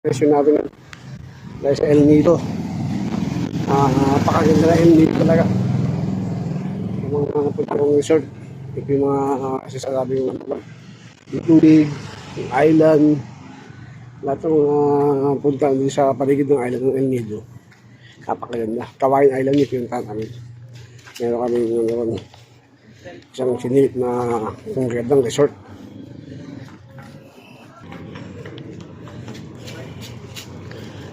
presyo natin dahil sa El Nido. Napakaganda na El Nido talaga. Yung mga punta resort, ito yung mga sasabi yung tubig, yung island, lahat ng mga punta din sa paligid ng island ng El Nido. Napakaganda. Kawain Island ito yung namin. Meron kami yung isang sinilip na kung resort.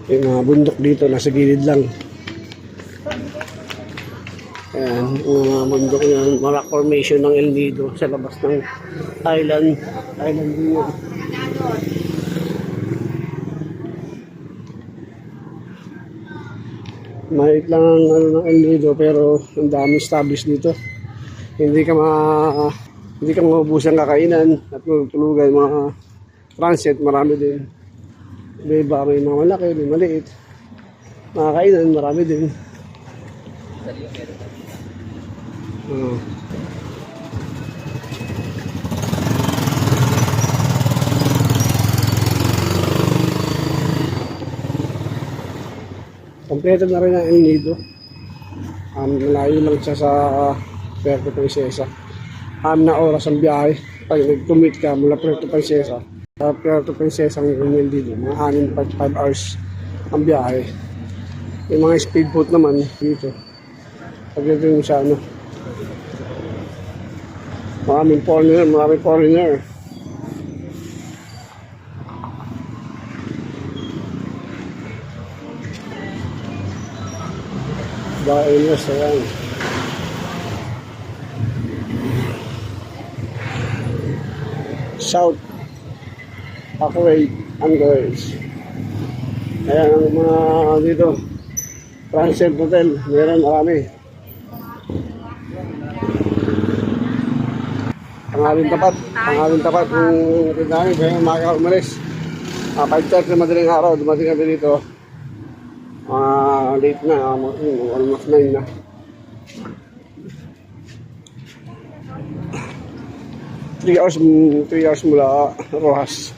Yung mga bundok dito, nasa gilid lang. Ayan, yung mga bundok yung mga formation ng El Nido sa labas ng island. Island din yun. Maliit lang ang ng El Nido pero ang dami established dito. Hindi ka maubusan kakainan at tulugan mga transit, marami din. Iba, may mga malaki, may maliit. Mga kainan, marami din. Kompleto na rin ang El Nido. Malayo lang siya sa Puerto Princesa. 6 na oras ang biyahe. Pag nag-commute ka mula Puerto Princesa, sa Puerto Princesa ang El Nido, mga 6.5 hours ang biyahe. Yung mga speedboat naman dito. Pag dito yung sa maraming foreigner. Diners, ayan. South Aquarium and Girls. Ayan ang mga dito. Transient Hotel, meron marami. Pangalan tapat kung tindahan, kaya umaga umalis. 5:30 na madaling araw, dumating kami dito. Late na, almost 9 na. 3 hours mula Rojas.